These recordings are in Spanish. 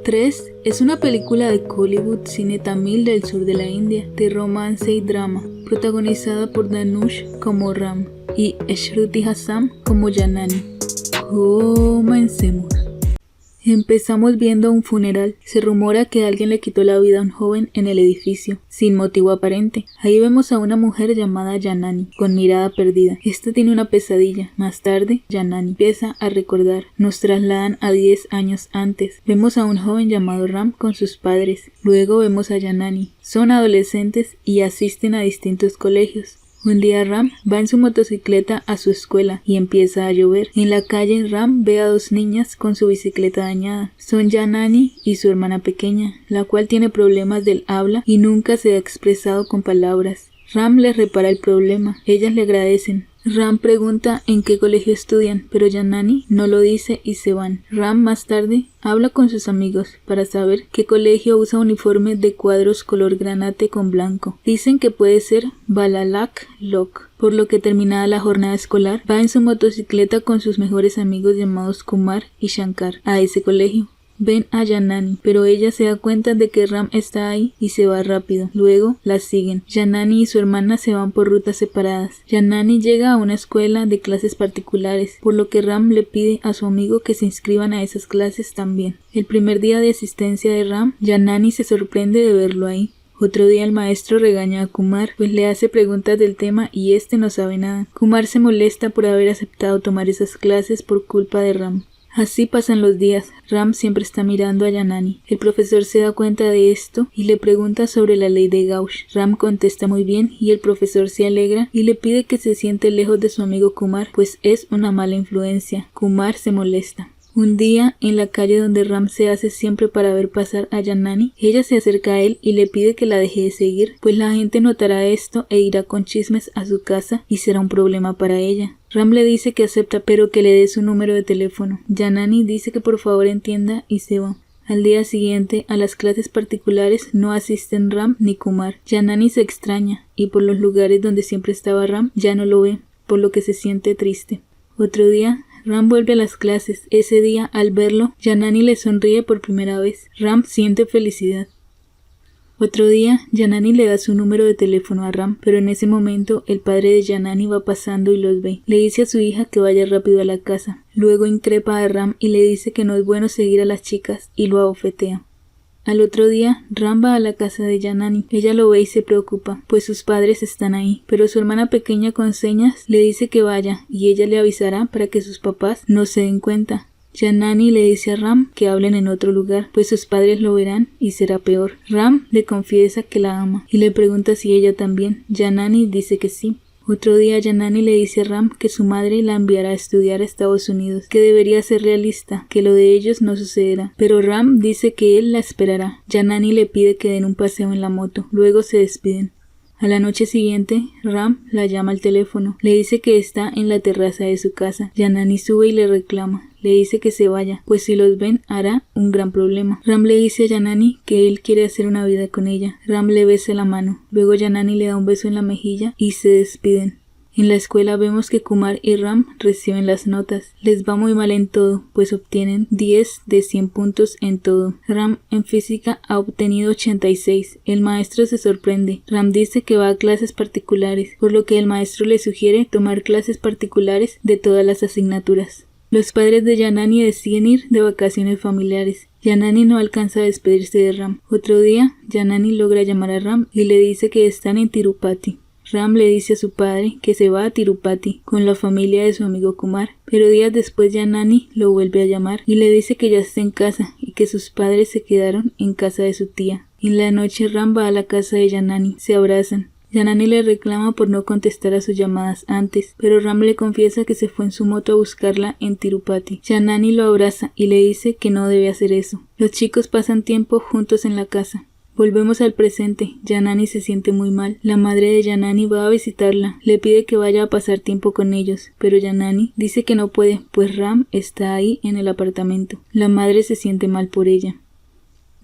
3 es una película de Kollywood cine tamil del sur de la India, de romance y drama, protagonizada por Dhanush como Ram y Shruti Hassan como Janani. Comencemos. Empezamos viendo un funeral. Se rumora que alguien le quitó la vida a un joven en el edificio, sin motivo aparente. Ahí vemos a una mujer llamada Janani, con mirada perdida. Esta tiene una pesadilla. Más tarde, Janani empieza a recordar. Nos trasladan a 10 años antes. Vemos a un joven llamado Ram con sus padres. Luego vemos a Janani. Son adolescentes y asisten a distintos colegios. Un día Ram va en su motocicleta a su escuela y empieza a llover. En la calle Ram ve a 2 niñas con su bicicleta dañada. Son Janani y su hermana pequeña, la cual tiene problemas del habla y nunca se ha expresado con palabras. Ram les repara el problema. Ellas le agradecen. Ram pregunta en qué colegio estudian, pero Janani no lo dice y se van. Ram más tarde habla con sus amigos para saber qué colegio usa uniforme de cuadros color granate con blanco. Dicen que puede ser Balalak Lok, por lo que terminada la jornada escolar, va en su motocicleta con sus mejores amigos llamados Kumar y Shankar a ese colegio. Ven a Janani, pero ella se da cuenta de que Ram está ahí y se va rápido. Luego la siguen. Janani y su hermana se van por rutas separadas. Janani llega a una escuela de clases particulares, por lo que Ram le pide a su amigo que se inscriban a esas clases también. El primer día de asistencia de Ram, Janani se sorprende de verlo ahí. Otro día el maestro regaña a Kumar, pues le hace preguntas del tema y este no sabe nada. Kumar se molesta por haber aceptado tomar esas clases por culpa de Ram. Así pasan los días. Ram siempre está mirando a Janani. El profesor se da cuenta de esto y le pregunta sobre la ley de Gauss. Ram contesta muy bien y el profesor se alegra y le pide que se siente lejos de su amigo Kumar, pues es una mala influencia. Kumar se molesta. Un día, en la calle donde Ram se hace siempre para ver pasar a Janani, ella se acerca a él y le pide que la deje de seguir, pues la gente notará esto e irá con chismes a su casa y será un problema para ella. Ram le dice que acepta pero que le dé su número de teléfono. Janani dice que por favor entienda y se va. Al día siguiente, a las clases particulares no asisten Ram ni Kumar. Janani se extraña y por los lugares donde siempre estaba Ram ya no lo ve, por lo que se siente triste. Otro día, Ram vuelve a las clases. Ese día, al verlo, Janani le sonríe por primera vez. Ram siente felicidad. Otro día, Janani le da su número de teléfono a Ram, pero en ese momento el padre de Janani va pasando y los ve. Le dice a su hija que vaya rápido a la casa. Luego increpa a Ram y le dice que no es bueno seguir a las chicas y lo abofetea. Al otro día, Ram va a la casa de Janani. Ella lo ve y se preocupa, pues sus padres están ahí, pero su hermana pequeña con señas le dice que vaya y ella le avisará para que sus papás no se den cuenta. Janani le dice a Ram que hablen en otro lugar, pues sus padres lo verán y será peor. Ram le confiesa que la ama y le pregunta si ella también. Janani dice que sí. Otro día Janani le dice a Ram que su madre la enviará a estudiar a Estados Unidos, que debería ser realista, que lo de ellos no sucederá. Pero Ram dice que él la esperará. Janani le pide que den un paseo en la moto, luego se despiden. A la noche siguiente, Ram la llama al teléfono. Le dice que está en la terraza de su casa. Janani sube y le reclama. Le dice que se vaya, pues si los ven hará un gran problema. Ram le dice a Janani que él quiere hacer una vida con ella. Ram le besa la mano. Luego Janani le da un beso en la mejilla y se despiden. En la escuela vemos que Kumar y Ram reciben las notas. Les va muy mal en todo, pues obtienen 10 de 100 puntos en todo. Ram en física ha obtenido 86. El maestro se sorprende. Ram dice que va a clases particulares, por lo que el maestro le sugiere tomar clases particulares de todas las asignaturas. Los padres de Janani deciden ir de vacaciones familiares. Janani no alcanza a despedirse de Ram. Otro día, Janani logra llamar a Ram y le dice que están en Tirupati. Ram le dice a su padre que se va a Tirupati con la familia de su amigo Kumar, pero días después Janani lo vuelve a llamar y le dice que ya está en casa y que sus padres se quedaron en casa de su tía. En la noche Ram va a la casa de Janani, se abrazan. Janani le reclama por no contestar a sus llamadas antes, pero Ram le confiesa que se fue en su moto a buscarla en Tirupati. Janani lo abraza y le dice que no debe hacer eso. Los chicos pasan tiempo juntos en la casa. Volvemos al presente. Janani se siente muy mal. La madre de Janani va a visitarla. Le pide que vaya a pasar tiempo con ellos, pero Janani dice que no puede, pues Ram está ahí en el apartamento. La madre se siente mal por ella.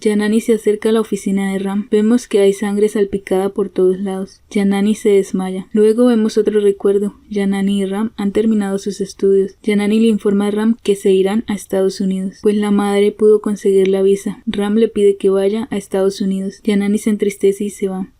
Janani se acerca a la oficina de Ram. Vemos que hay sangre salpicada por todos lados. Janani se desmaya. Luego vemos otro recuerdo. Janani y Ram han terminado sus estudios. Janani le informa a Ram que se irán a Estados Unidos, pues la madre pudo conseguir la visa. Ram le pide que vaya a Estados Unidos. Janani se entristece y se va.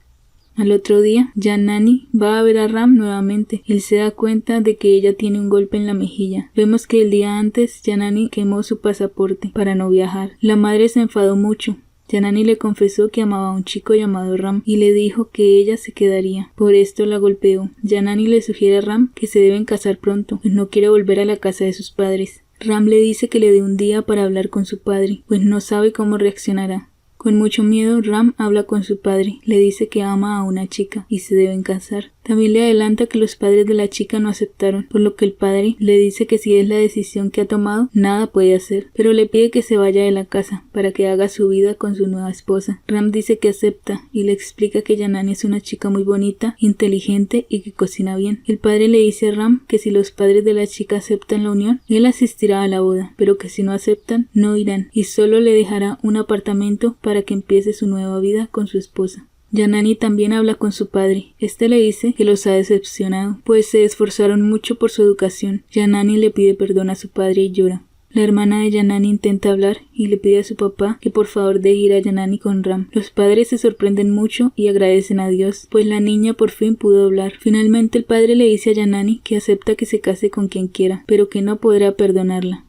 Al otro día, Janani va a ver a Ram nuevamente. Él se da cuenta de que ella tiene un golpe en la mejilla. Vemos que el día antes, Janani quemó su pasaporte para no viajar. La madre se enfadó mucho. Janani le confesó que amaba a un chico llamado Ram y le dijo que ella se quedaría. Por esto la golpeó. Janani le sugiere a Ram que se deben casar pronto, pues no quiere volver a la casa de sus padres. Ram le dice que le dé un día para hablar con su padre, pues no sabe cómo reaccionará. Con mucho miedo, Ram habla con su padre, le dice que ama a una chica y se deben casar. También le adelanta que los padres de la chica no aceptaron, por lo que el padre le dice que si es la decisión que ha tomado, nada puede hacer, pero le pide que se vaya de la casa para que haga su vida con su nueva esposa. Ram dice que acepta y le explica que Janani es una chica muy bonita, inteligente y que cocina bien. El padre le dice a Ram que si los padres de la chica aceptan la unión, él asistirá a la boda, pero que si no aceptan, no irán y solo le dejará un apartamento para que empiece su nueva vida con su esposa. Janani también habla con su padre. Este le dice que los ha decepcionado, pues se esforzaron mucho por su educación. Janani le pide perdón a su padre y llora. La hermana de Janani intenta hablar y le pide a su papá que por favor deje ir a Janani con Ram. Los padres se sorprenden mucho y agradecen a Dios, pues la niña por fin pudo hablar. Finalmente el padre le dice a Janani que acepta que se case con quien quiera, pero que no podrá perdonarla.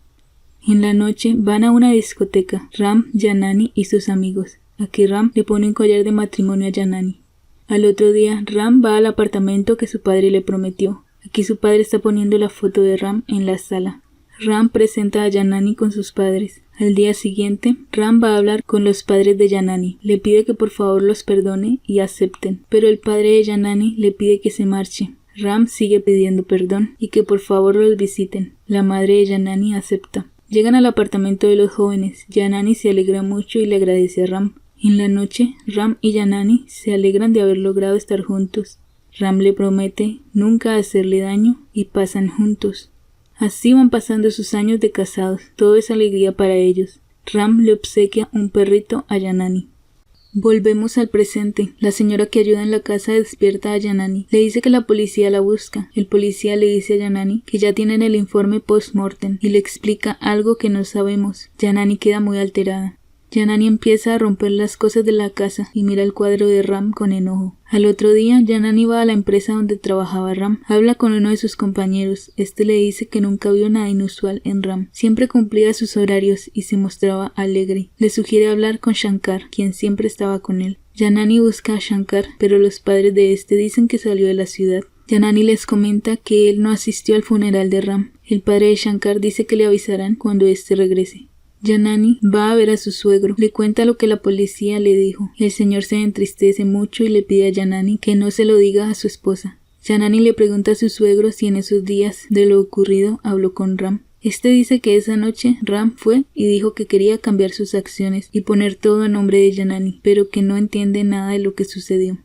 En la noche van a una discoteca, Ram, Janani y sus amigos. Aquí Ram le pone un collar de matrimonio a Janani. Al otro día, Ram va al apartamento que su padre le prometió. Aquí su padre está poniendo la foto de Ram en la sala. Ram presenta a Janani con sus padres. Al día siguiente, Ram va a hablar con los padres de Janani. Le pide que por favor los perdone y acepten, pero el padre de Janani le pide que se marche. Ram sigue pidiendo perdón y que por favor los visiten. La madre de Janani acepta. Llegan al apartamento de los jóvenes. Janani se alegra mucho y le agradece a Ram. En la noche, Ram y Janani se alegran de haber logrado estar juntos. Ram le promete nunca hacerle daño y pasan juntos. Así van pasando sus años de casados. Todo es alegría para ellos. Ram le obsequia un perrito a Janani. Volvemos al presente. La señora que ayuda en la casa despierta a Janani. Le dice que la policía la busca. El policía le dice a Janani que ya tienen el informe post-mortem y le explica algo que no sabemos. Janani queda muy alterada. Janani empieza a romper las cosas de la casa y mira el cuadro de Ram con enojo. Al otro día, Janani va a la empresa donde trabajaba Ram. Habla con uno de sus compañeros. Este le dice que nunca vio nada inusual en Ram. Siempre cumplía sus horarios y se mostraba alegre. Le sugiere hablar con Shankar, quien siempre estaba con él. Janani busca a Shankar, pero los padres de este dicen que salió de la ciudad. Janani les comenta que él no asistió al funeral de Ram. El padre de Shankar dice que le avisarán cuando éste regrese. Janani va a ver a su suegro, le cuenta lo que la policía le dijo. El señor se entristece mucho y le pide a Janani que no se lo diga a su esposa. Janani le pregunta a su suegro si en esos días de lo ocurrido habló con Ram. Este dice que esa noche Ram fue y dijo que quería cambiar sus acciones y poner todo a nombre de Janani, pero que no entiende nada de lo que sucedió.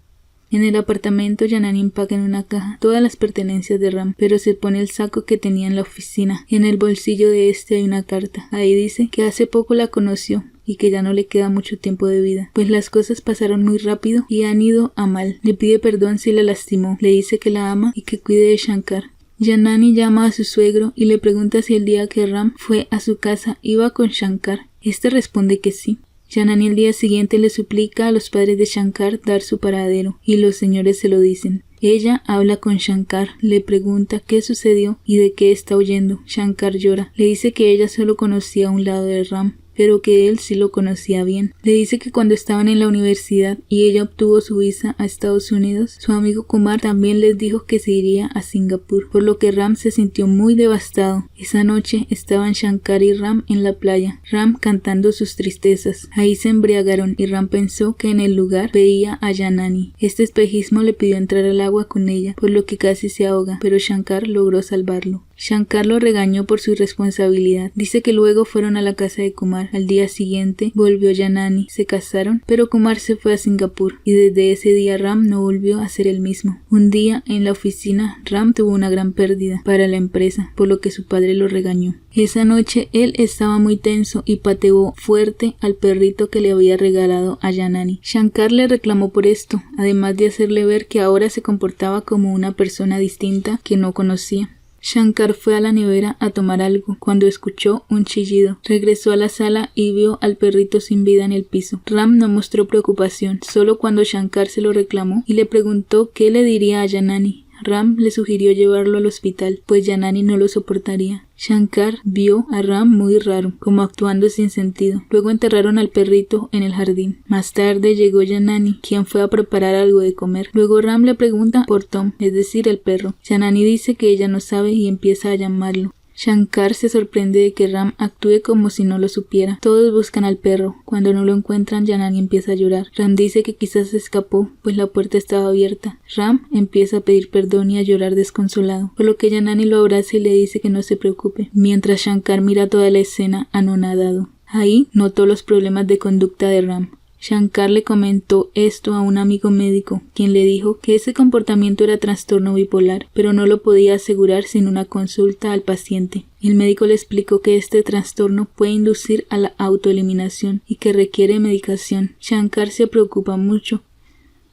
En el apartamento, Janani empaca en una caja todas las pertenencias de Ram, pero se pone el saco que tenía en la oficina. En el bolsillo de este hay una carta. Ahí dice que hace poco la conoció y que ya no le queda mucho tiempo de vida, pues las cosas pasaron muy rápido y han ido a mal. Le pide perdón si la lastimó, le dice que la ama y que cuide de Shankar. Janani llama a su suegro y le pregunta si el día que Ram fue a su casa iba con Shankar. Este responde que sí. Janani el día siguiente le suplica a los padres de Shankar dar su paradero, y los señores se lo dicen. Ella habla con Shankar, le pregunta qué sucedió y de qué está huyendo. Shankar llora, le dice que ella solo conocía un lado de Ram, pero que él sí lo conocía bien. Le dice que cuando estaban en la universidad y ella obtuvo su visa a Estados Unidos, su amigo Kumar también les dijo que se iría a Singapur, por lo que Ram se sintió muy devastado. Esa noche estaban Shankar y Ram en la playa, Ram cantando sus tristezas. Ahí se embriagaron y Ram pensó que en el lugar veía a Janani. Este espejismo le pidió entrar al agua con ella, por lo que casi se ahoga, pero Shankar logró salvarlo. Shankar lo regañó por su irresponsabilidad. Dice que luego fueron a la casa de Kumar. Al día siguiente volvió Janani, se casaron, pero Kumar se fue a Singapur y desde ese día Ram no volvió a ser el mismo. Un día en la oficina, Ram tuvo una gran pérdida para la empresa, por lo que su padre lo regañó. Esa noche él estaba muy tenso y pateó fuerte al perrito que le había regalado a Janani. Shankar le reclamó por esto, además de hacerle ver que ahora se comportaba como una persona distinta que no conocía. Shankar fue a la nevera a tomar algo cuando escuchó un chillido. Regresó a la sala y vio al perrito sin vida en el piso. Ram no mostró preocupación, solo cuando Shankar se lo reclamó y le preguntó qué le diría a Janani. Ram le sugirió llevarlo al hospital, pues Janani no lo soportaría. Shankar vio a Ram muy raro, como actuando sin sentido. Luego enterraron al perrito en el jardín. Más tarde llegó Janani, quien fue a preparar algo de comer. Luego Ram le pregunta por Tom, es decir, el perro. Janani dice que ella no sabe y empieza a llamarlo. Shankar se sorprende de que Ram actúe como si no lo supiera. Todos buscan al perro. Cuando no lo encuentran, Janani empieza a llorar. Ram dice que quizás se escapó, pues la puerta estaba abierta. Ram empieza a pedir perdón y a llorar desconsolado, por lo que Janani lo abraza y le dice que no se preocupe, mientras Shankar mira toda la escena anonadado. Ahí notó los problemas de conducta de Ram. Shankar le comentó esto a un amigo médico, quien le dijo que ese comportamiento era trastorno bipolar, pero no lo podía asegurar sin una consulta al paciente. El médico le explicó que este trastorno puede inducir a la autoeliminación y que requiere medicación. Shankar se preocupa mucho.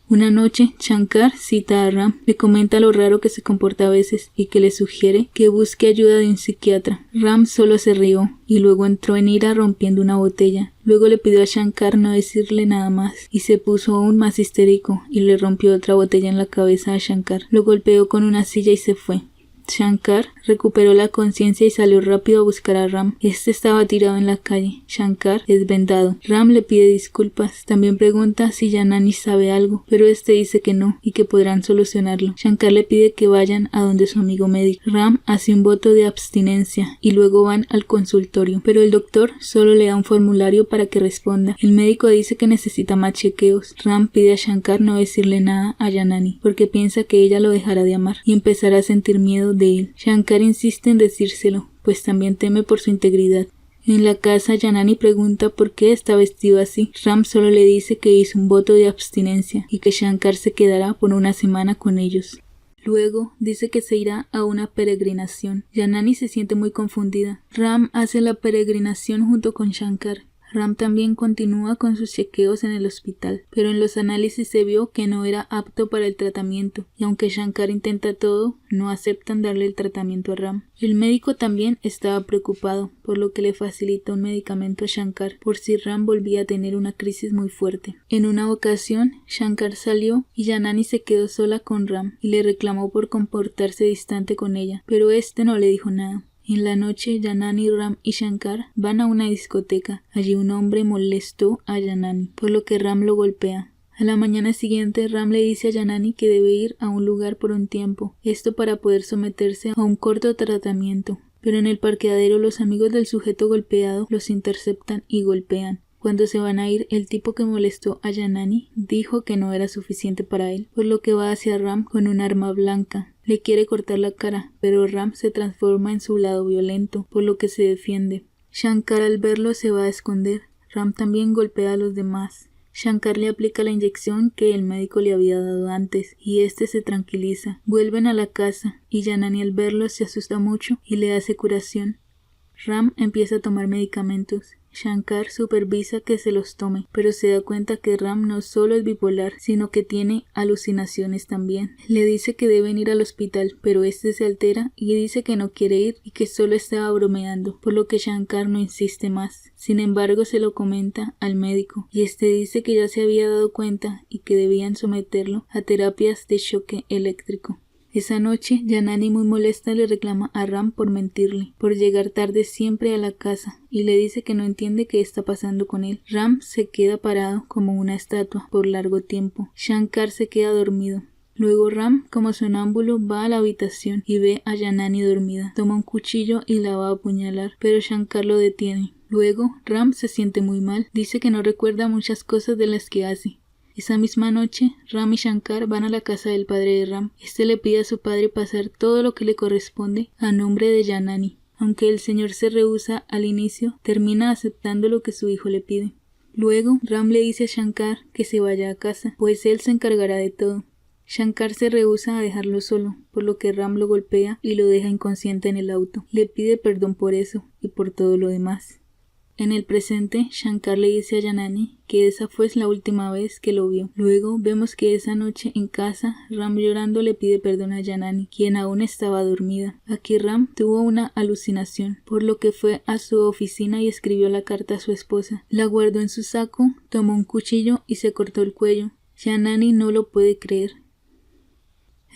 Una noche, Shankar cita a Ram, le comenta lo raro que se comporta a veces y que le sugiere que busque ayuda de un psiquiatra. Ram solo se rió y luego entró en ira rompiendo una botella. Luego le pidió a Shankar no decirle nada más y se puso aún más histérico y le rompió otra botella en la cabeza a Shankar. Lo golpeó con una silla y se fue. Shankar recuperó la conciencia y salió rápido a buscar a Ram. Este estaba tirado en la calle. Shankar es vendado. Ram le pide disculpas. También pregunta si Janani sabe algo, pero este dice que no y que podrán solucionarlo. Shankar le pide que vayan a donde su amigo médico. Ram hace un voto de abstinencia y luego van al consultorio, pero el doctor solo le da un formulario para que responda. El médico dice que necesita más chequeos. Ram pide a Shankar no decirle nada a Janani porque piensa que ella lo dejará de amar y empezará a sentir miedo de él. Shankar insiste en decírselo, pues también teme por su integridad. En la casa, Janani pregunta por qué está vestido así. Ram solo le dice que hizo un voto de abstinencia y que Shankar se quedará por una semana con ellos. Luego dice que se irá a una peregrinación. Janani se siente muy confundida. Ram hace la peregrinación junto con Shankar. Ram también continúa con sus chequeos en el hospital, pero en los análisis se vio que no era apto para el tratamiento, y aunque Shankar intenta todo, no aceptan darle el tratamiento a Ram. El médico también estaba preocupado, por lo que le facilitó un medicamento a Shankar, por si Ram volvía a tener una crisis muy fuerte. En una ocasión, Shankar salió y Janani se quedó sola con Ram, y le reclamó por comportarse distante con ella, pero este no le dijo nada. En la noche, Janani, Ram y Shankar van a una discoteca. Allí un hombre molestó a Janani, por lo que Ram lo golpea. A la mañana siguiente, Ram le dice a Janani que debe ir a un lugar por un tiempo, esto para poder someterse a un corto tratamiento. Pero en el parqueadero los amigos del sujeto golpeado los interceptan y golpean. Cuando se van a ir, el tipo que molestó a Janani dijo que no era suficiente para él, por lo que va hacia Ram con un arma blanca. Le quiere cortar la cara, pero Ram se transforma en su lado violento, por lo que se defiende. Shankar al verlo se va a esconder. Ram también golpea a los demás. Shankar le aplica la inyección que el médico le había dado antes, y este se tranquiliza. Vuelven a la casa, y Janani al verlo se asusta mucho y le hace curación. Ram empieza a tomar medicamentos. Shankar supervisa que se los tome, pero se da cuenta que Ram no solo es bipolar, sino que tiene alucinaciones también. Le dice que deben ir al hospital, pero este se altera y dice que no quiere ir y que solo estaba bromeando, por lo que Shankar no insiste más. Sin embargo, se lo comenta al médico, y este dice que ya se había dado cuenta y que debían someterlo a terapias de choque eléctrico. Esa noche, Janani muy molesta le reclama a Ram por mentirle, por llegar tarde siempre a la casa, y le dice que no entiende qué está pasando con él. Ram se queda parado como una estatua por largo tiempo. Shankar se queda dormido. Luego Ram, como sonámbulo, va a la habitación y ve a Janani dormida. Toma un cuchillo y la va a apuñalar, pero Shankar lo detiene. Luego, Ram se siente muy mal, dice que no recuerda muchas cosas de las que hace. Esa misma noche, Ram y Shankar van a la casa del padre de Ram. Este le pide a su padre pasar todo lo que le corresponde a nombre de Janani. Aunque el señor se rehúsa al inicio, termina aceptando lo que su hijo le pide. Luego, Ram le dice a Shankar que se vaya a casa, pues él se encargará de todo. Shankar se rehúsa a dejarlo solo, por lo que Ram lo golpea y lo deja inconsciente en el auto. Le pide perdón por eso y por todo lo demás. En el presente, Shankar le dice a Janani que esa fue la última vez que lo vio. Luego vemos que esa noche en casa, Ram llorando le pide perdón a Janani, quien aún estaba dormida. Aquí Ram tuvo una alucinación, por lo que fue a su oficina y escribió la carta a su esposa. La guardó en su saco, tomó un cuchillo y se cortó el cuello. Janani no lo puede creer.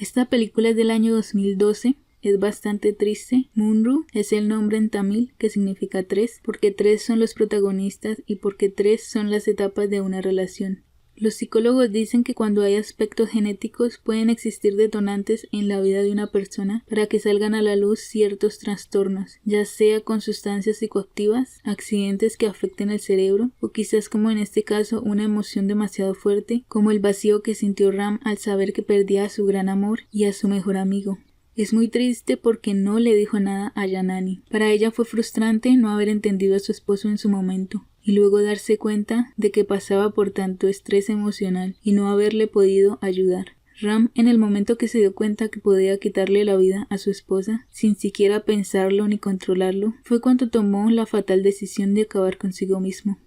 Esta película es del año 2012. Es bastante triste. Munru es el nombre en tamil que significa 3, porque 3 son los protagonistas y porque 3 son las etapas de una relación. Los psicólogos dicen que cuando hay aspectos genéticos pueden existir detonantes en la vida de una persona para que salgan a la luz ciertos trastornos, ya sea con sustancias psicoactivas, accidentes que afecten el cerebro o quizás como en este caso una emoción demasiado fuerte como el vacío que sintió Ram al saber que perdía a su gran amor y a su mejor amigo. Es muy triste porque no le dijo nada a Janani. Para ella fue frustrante no haber entendido a su esposo en su momento y luego darse cuenta de que pasaba por tanto estrés emocional y no haberle podido ayudar. Ram, en el momento que se dio cuenta que podía quitarle la vida a su esposa, sin siquiera pensarlo ni controlarlo, fue cuando tomó la fatal decisión de acabar consigo mismo.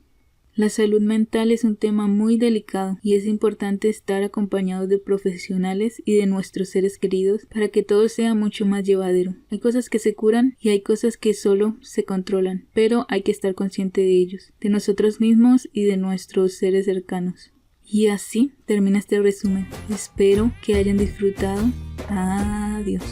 La salud mental es un tema muy delicado y es importante estar acompañados de profesionales y de nuestros seres queridos para que todo sea mucho más llevadero. Hay cosas que se curan y hay cosas que solo se controlan, pero hay que estar consciente de ellos, de nosotros mismos y de nuestros seres cercanos. Y así termina este resumen. Espero que hayan disfrutado. Adiós.